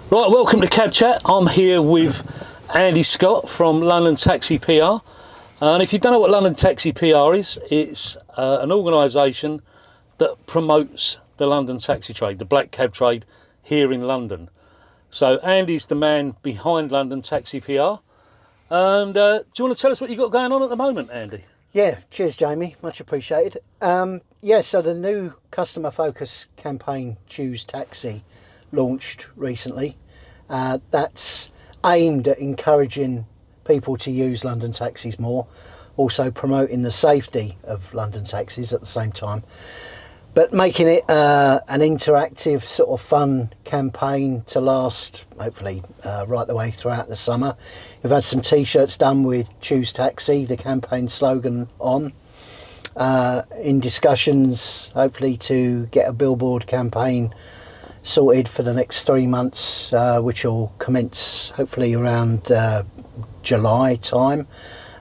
Right, welcome to Cab Chat. I'm here with Andy Scott from London Taxi PR. And if you don't know what London Taxi PR is, it's an organisation that promotes the London taxi trade, the black cab trade here in London. So Andy's the man behind London Taxi PR. And do you want to tell us what you've got going on at the moment, Andy? Yeah, cheers Jamie, much appreciated. So the new customer focus campaign, Choose Taxi, launched recently. That's aimed at encouraging people to use London taxis more, also promoting the safety of London taxis at the same time, but making it an interactive sort of fun campaign to last hopefully right the way throughout the summer. We've had some t-shirts done with Choose Taxi, the campaign slogan on, in discussions hopefully to get a billboard campaign sorted for the next 3 months, which will commence hopefully around July time.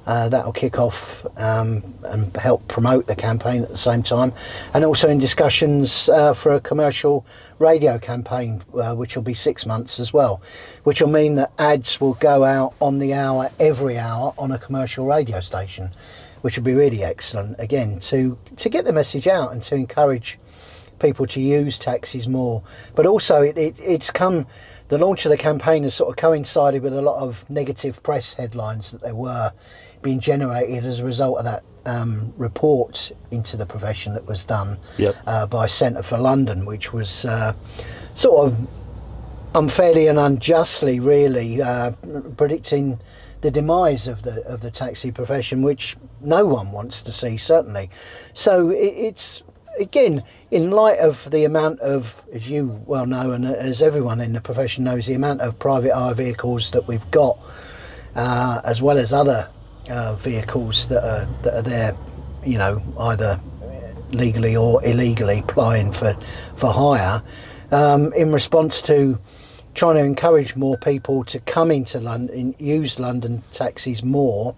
That'll kick off and help promote the campaign at the same time, and also in discussions for a commercial radio campaign, which will be 6 months as well, which will mean that ads will go out on the hour every hour on a commercial radio station, which will be really excellent again to get the message out and to encourage people to use taxis more. But also it's come, the launch of the campaign has sort of coincided with a lot of negative press headlines that there were being generated as a result of that report into the profession that was done by Centre for London, which was sort of unfairly and unjustly really predicting the demise of the taxi profession, which no one wants to see, certainly. So it's again, in light of the amount of, as you well know and as everyone in the profession knows, the amount of private hire vehicles that we've got, as well as other vehicles that are there, you know, either legally or illegally plying for hire, in response to trying to encourage more people to come into London, use London taxis more,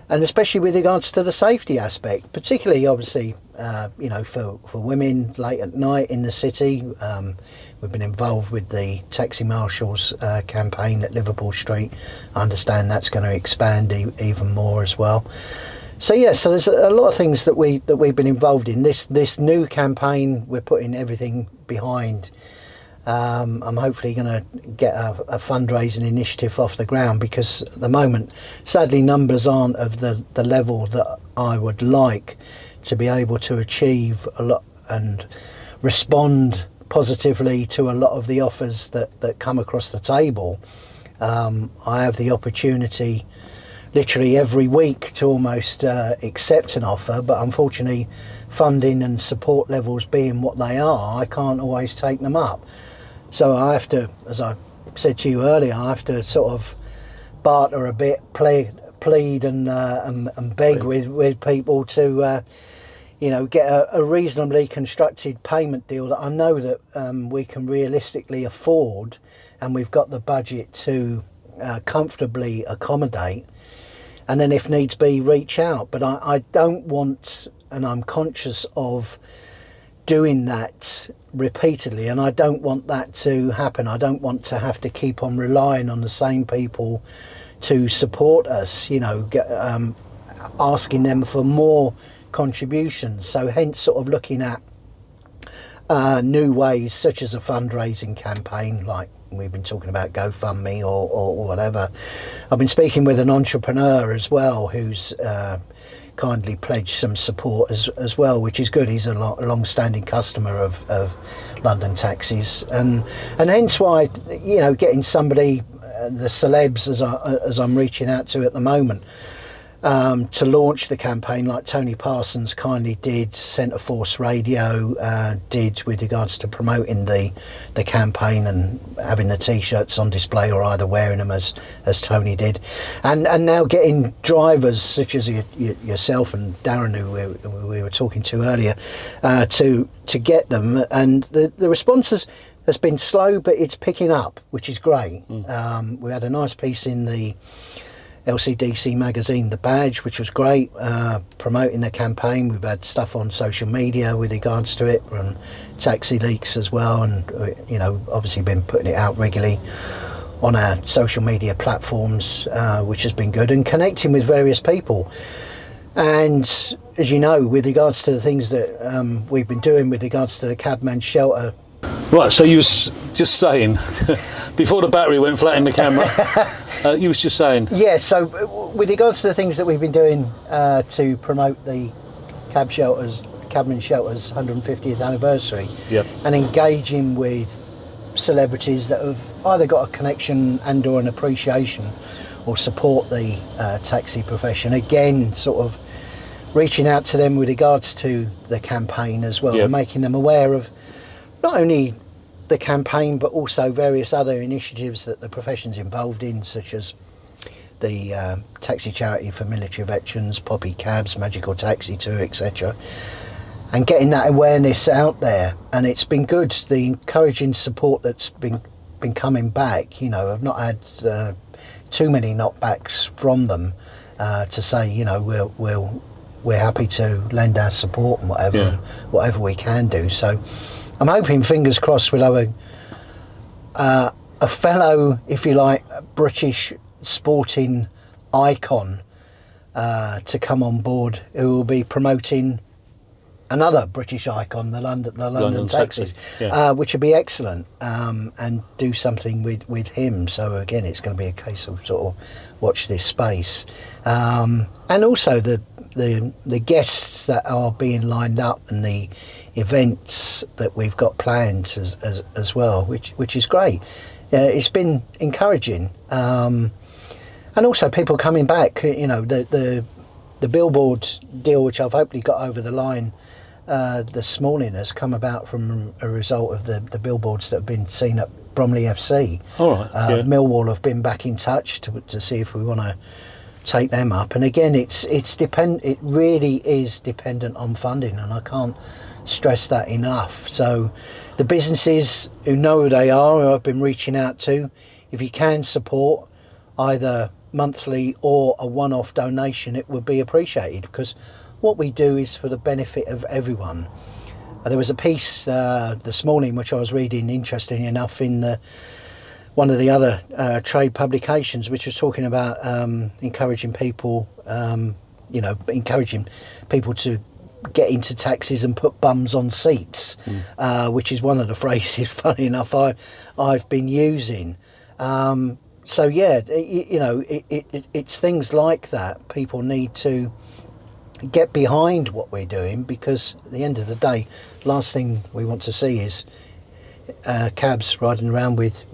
and especially with regards to the safety aspect, particularly obviously for women late at night in the city. We've been involved with the Taxi Marshals campaign at Liverpool Street. I understand that's going to expand even more as well. So so there's a lot of things that we've been involved in. This new campaign, we're putting everything behind. I'm hopefully going to get a fundraising initiative off the ground, because at the moment, sadly, numbers aren't of the level that I would like to be able to achieve a lot and respond positively to a lot of the offers that come across the table. I have the opportunity literally every week to almost accept an offer, but unfortunately, funding and support levels being what they are, I can't always take them up. So I have to, as I said to you earlier, I have to sort of barter a bit, plead and beg with people to, get a reasonably constructed payment deal that I know that we can realistically afford, and we've got the budget to comfortably accommodate. And then if needs be, reach out. But I don't want, and I'm conscious of doing that repeatedly, and I don't want that to happen. I don't want to have to keep on relying on the same people to support us, asking them for more contributions. So hence sort of looking at new ways, such as a fundraising campaign, like we've been talking about GoFundMe or whatever. I've been speaking with an entrepreneur as well who's kindly pledged some support as well, which is good. He's a long-standing customer of London taxis, and hence why getting somebody, the celebs as I'm reaching out to at the moment, to launch the campaign, like Tony Parsons kindly did, Centre Force Radio did with regards to promoting the campaign and having the t-shirts on display, or either wearing them as Tony did, and now getting drivers such as yourself and Darren, who we were talking to earlier, to get them, and the response has been slow, but it's picking up, which is great. We had a nice piece in the LCDC magazine, The Badge, which was great, promoting the campaign. We've had stuff on social media with regards to it, from Taxi Leaks as well, and obviously been putting it out regularly on our social media platforms, which has been good, and connecting with various people. And as you know, with regards to the things that we've been doing with regards to the Cabman shelter. Right, so you was just saying, before the battery went flat in the camera, you was just saying. Yeah, so with regards to the things that we've been doing to promote the Cabman Shelter's 150th anniversary, Yep. and engaging with celebrities that have either got a connection and or an appreciation or support the taxi profession, again, sort of reaching out to them with regards to the campaign as well, Yep. and making them aware of not only the campaign but also various other initiatives that the profession's involved in, such as the taxi charity for military veterans, Poppy Cabs, Magical Taxi Tour, etc., and getting that awareness out there. And it's been good, the encouraging support that's been coming back. I've not had too many knockbacks from them to say we're happy to lend our support and whatever, Yeah. and whatever we can do. So I'm hoping, fingers crossed, we'll have a fellow, if you like, British sporting icon to come on board, who will be promoting another British icon, the London Taxis, yeah. which would be excellent, and do something with him. So again, it's going to be a case of sort of watch this space, and also the guests that are being lined up and the events that we've got planned as well, which is great. It's been encouraging, and also people coming back. The billboard deal, which I've hopefully got over the line this morning, has come about from a result of the billboards that have been seen at Bromley FC. All right. Yeah. Millwall have been back in touch to see if we want to take them up, and again, it really is dependent on funding, and I can't stress that enough. So the businesses who know who they are, who I've been reaching out to, if you can support either monthly or a one-off donation, it would be appreciated, because what we do is for the benefit of everyone. There was a piece this morning which I was reading, interesting enough, in one of the other trade publications, which was talking about encouraging people to get into taxis and put bums on seats, which is one of the phrases, funny enough, I've been using. So yeah, it's things like that. People need to get behind what we're doing, because at the end of the day, last thing we want to see is cabs riding around with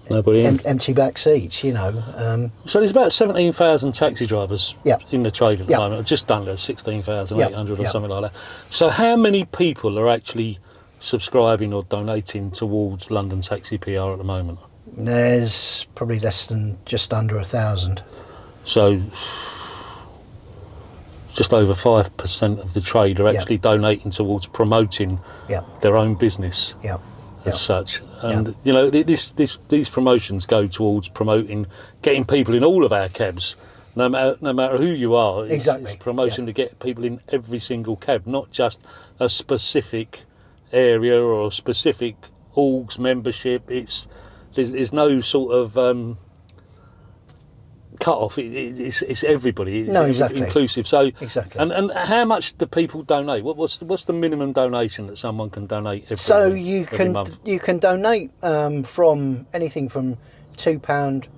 Nobody in. empty back seats. So there's about 17,000 taxi drivers Yeah. in the trade at the Yeah. moment, just under 16,800 or Yeah. something like that. So how many people are actually subscribing or donating towards London Taxi PR at the moment? There's probably just under 1,000. So just over 5% of the trade are actually donating towards promoting Yeah, their own business yeah, as such. And these promotions go towards promoting, getting people in all of our cabs, no matter who you are. Exactly, It's promotion to get people in every single cab, not just a specific area or a specific orgs membership. There's no sort of cut off. It's everybody. It's exactly. inclusive. So Exactly. And how much do people donate? What's the minimum donation that someone can donate every So week, every month? you can donate from anything from £2, £5,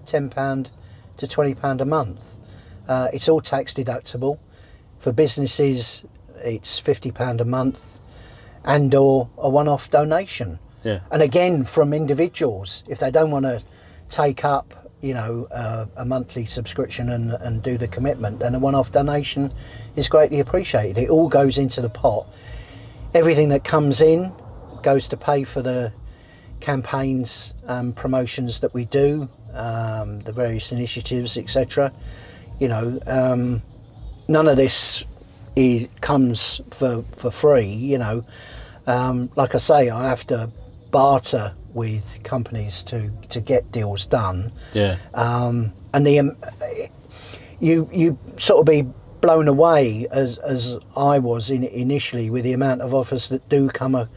£10 to £20 a month. It's all tax deductible. For businesses, it's £50 a month, and or a one-off donation. Yeah. And again, from individuals, if they don't want to take up a monthly subscription and do the commitment, then a one-off donation is greatly appreciated. It all goes into the pot. Everything that comes in goes to pay for the campaigns, promotions that we do, the various initiatives, etc. None of this comes for free. Like I say, I have to barter with companies to get deals done. Yeah. And you sort of be blown away as I was initially with the amount of offers that do come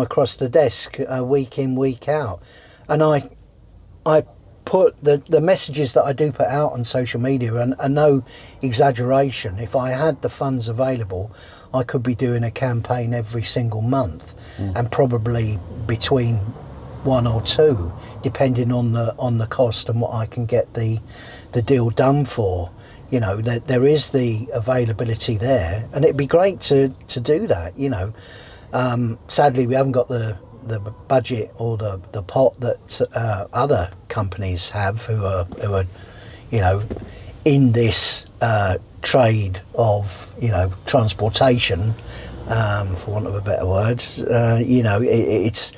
across the desk week in, week out. And I put the messages that I do put out on social media, and no exaggeration, if I had the funds available, I could be doing a campaign every single month, and probably between 1 or 2, depending on the cost and what I can get the deal done for. You know, there is the availability there, and it'd be great to do that. You know, sadly we haven't got the budget or the pot that other companies have who are you know, in this trade of, you know, transportation, for want of a better word. You know, it's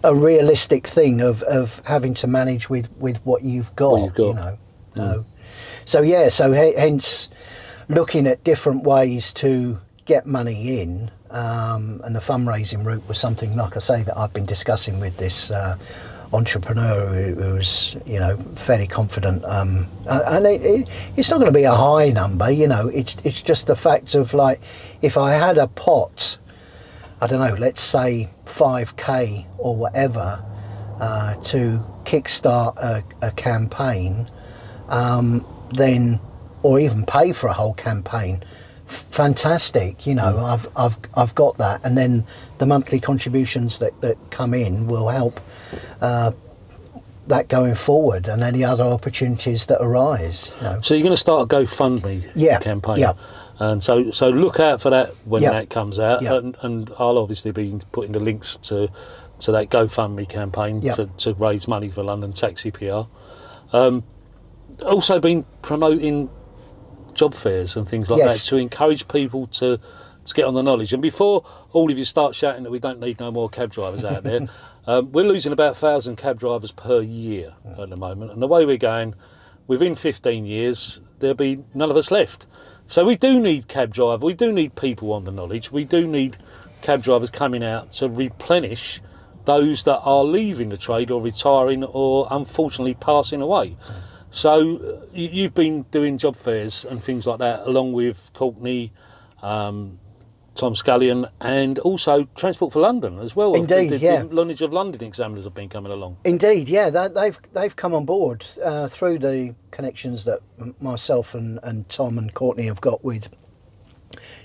a realistic thing of having to manage with what you've got. You know. So hence looking at different ways to get money in, and the fundraising route was something, like I say, that I've been discussing with this entrepreneur who's, you know, fairly confident, and it's not going to be a high number, you know. It's just the fact of, like, if I had a pot, I don't know, let's say 5k or whatever, to kickstart a campaign, then, or even pay for a whole campaign, fantastic. You know, I've got that, and then the monthly contributions that come in will help that going forward, and any other opportunities that arise. You know. So you're going to start a GoFundMe campaign. Yeah. And so look out for that when that comes out, and I'll obviously be putting the links to that GoFundMe campaign to raise money for London Taxi PR. Also been promoting job fairs and things like that to encourage people to get on the knowledge. And before all of you start shouting that we don't need no more cab drivers out there, we're losing about 1,000 cab drivers per year at the moment, and the way we're going, within 15 years there'll be none of us left. So we do need cab drivers, we do need people on the knowledge, we do need cab drivers coming out to replenish those that are leaving the trade or retiring or unfortunately passing away. So you've been doing job fairs and things like that, along with Courtney, Tom Scullion, and also Transport for London as well. Indeed, the Knowledge of London examiners have been coming along. Indeed, they've come on board through the connections that myself and Tom and Courtney have got with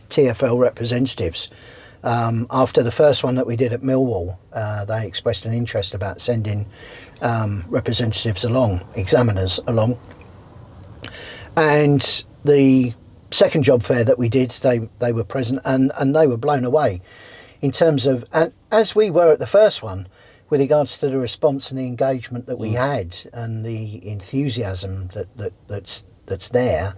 TfL representatives. After the first one that we did at Millwall, they expressed an interest about sending representatives along, examiners along. And the second job fair that we did, they were present, and they were blown away in terms of, and as we were at the first one, with regards to the response and the engagement that we had, and the enthusiasm that's there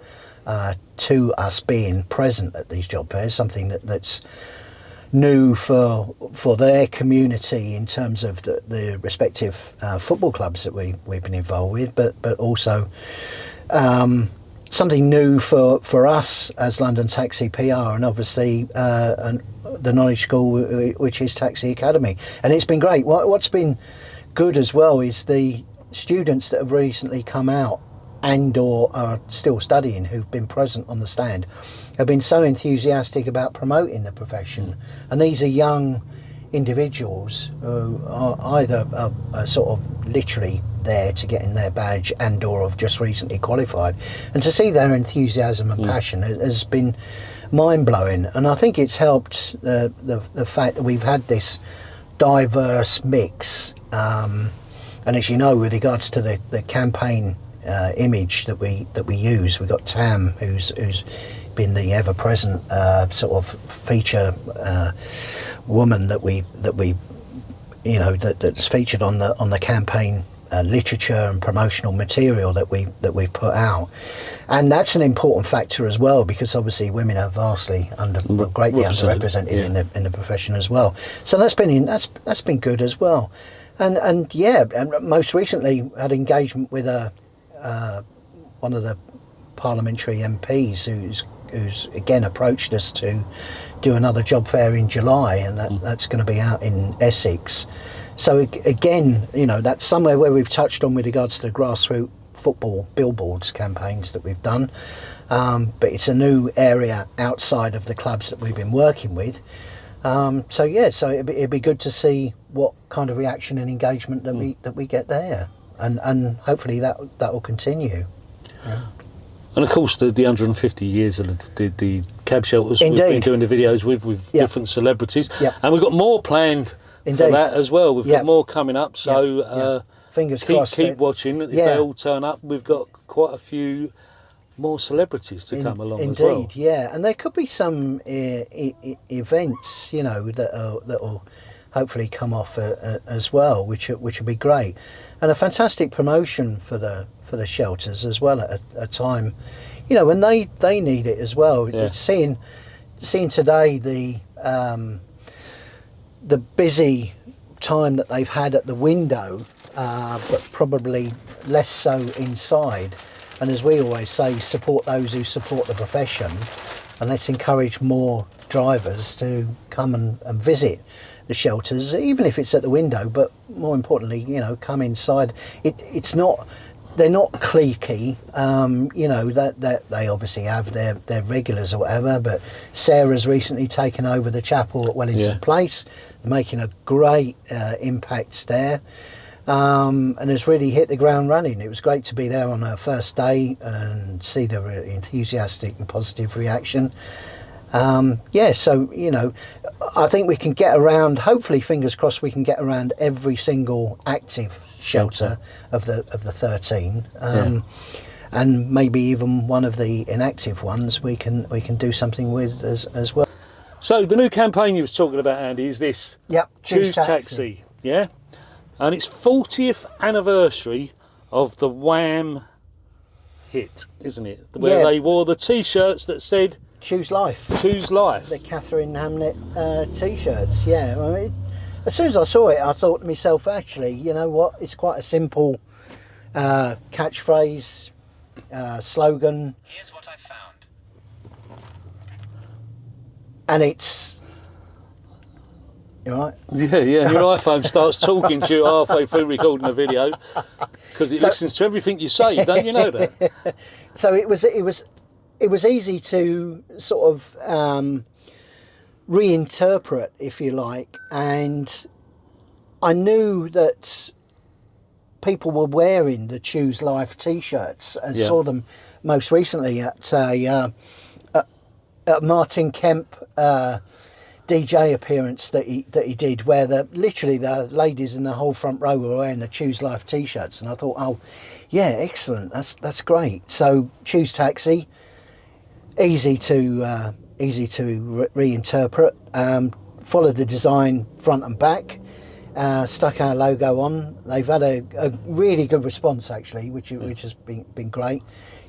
to us being present at these job fairs, something that's new for their community in terms of the respective football clubs that we've been involved with, but also something new for us as London Taxi PR, and obviously the knowledge school, which is Taxi Academy. And it's been great. What's been good as well is the students that have recently come out and or are still studying, who've been present on the stand, have been so enthusiastic about promoting the profession. And these are young individuals who are either are sort of literally there to get in their badge and or have just recently qualified, and to see their enthusiasm and passion has been mind-blowing. And I think it's helped the fact that we've had this diverse mix, and as you know, with regards to the campaign image that we use, we've got Tam, who's been the ever-present sort of feature woman that we you know that's featured on the campaign literature and promotional material that we've put out. And that's an important factor as well, because obviously women are vastly greatly underrepresented in the profession as well. So that's been good as well. And most recently had engagement with one of the parliamentary MPs who's who's again approached us to do another job fair in July, and that's going to be out in Essex. So again, you know, that's somewhere where we've touched on with regards to the grassroots football billboards campaigns that we've done, but it's a new area outside of the clubs that we've been working with. So it'd be good to see what kind of reaction and engagement that we get there, and hopefully that will continue. Yeah. And of course, the 150 years of the cab shelters, Indeed. we've been doing the videos with different celebrities, and we've got more planned for that as well. We've got more coming up, so fingers crossed. Keep watching. If they all turn up, we've got quite a few more celebrities to come along as well. Indeed, yeah, and there could be some events, you know, that will hopefully come off as well, which would be great, and a fantastic promotion for the shelters as well at a time, you know, when they need it as well. Yeah. Seeing today the busy time that they've had at the window, but probably less so inside. And as we always say, support those who support the profession, and let's encourage more drivers to come and visit the shelters, even if it's at the window, but more importantly, you know, come inside. They're not cliquey, you know, that they obviously have their regulars or whatever, but Sarah's recently taken over the chapel at Wellington Place, making a great impact there. And has really hit the ground running. It was great to be there on her first day and see the enthusiastic and positive reaction. So, you know, I think we can get around, hopefully, fingers crossed, we can get around every single active shelter of the 13. And maybe even one of the inactive ones we can do something with as well. So the new campaign you was talking about, Andy, is this. Yep. Choose Taxi. Yeah. And it's 40th anniversary of the Wham hit, isn't it? Where they wore the T-shirts that said Choose Life. Choose Life. The Catherine Hamlet T-shirts, yeah. I mean, as soon as I saw it, I thought to myself, actually, you know what? It's quite a simple catchphrase, slogan. Here's what I found. And it's... You all right? Yeah. Your iPhone starts talking to you halfway through recording a video because it listens to everything you say. Don't you know that? So it was easy to sort of reinterpret, if you like, and I knew that people were wearing the Choose Life T-shirts, and saw them most recently at Martin Kemp. DJ appearance that he did, where literally the ladies in the whole front row were wearing the Choose Life T-shirts, and I thought, oh yeah, excellent, that's great. So Choose Taxi, easy to reinterpret. Followed the design front and back, stuck our logo on. They've had a really good response actually, which has been great.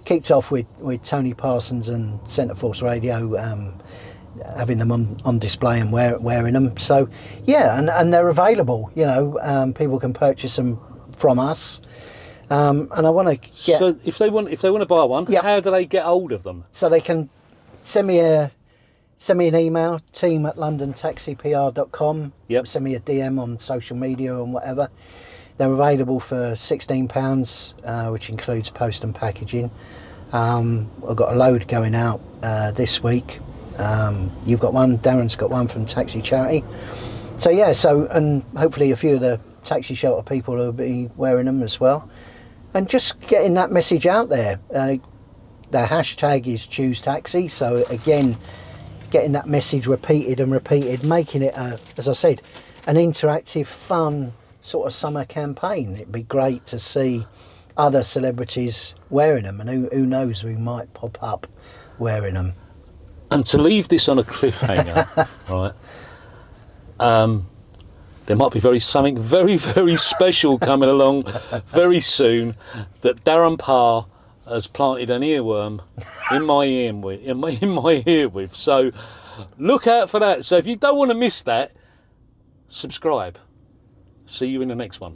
Kicked off with Tony Parsons and Centre Force Radio. Having them on display and wearing them, so yeah, and they're available. You know, people can purchase them from us, and I want to get. So if they want to buy one, how do they get hold of them? So they can send me an email, team@londontaxipr.com. Send me a DM on social media and whatever. They're available for £16, which includes post and packaging. I've got a load going out this week. You've got one, Darren's got one from Taxi Charity. So yeah, and hopefully a few of the taxi shelter people will be wearing them as well. And just getting that message out there. The hashtag is Choose Taxi, so again, getting that message repeated and repeated, making it, as I said, an interactive, fun sort of summer campaign. It'd be great to see other celebrities wearing them, and who knows, we might pop up wearing them. And to leave this on a cliffhanger, right? There might be something very, very special coming along very soon. That Darren Parr has planted an earworm in my ear with. So look out for that. So if you don't want to miss that, subscribe. See you in the next one.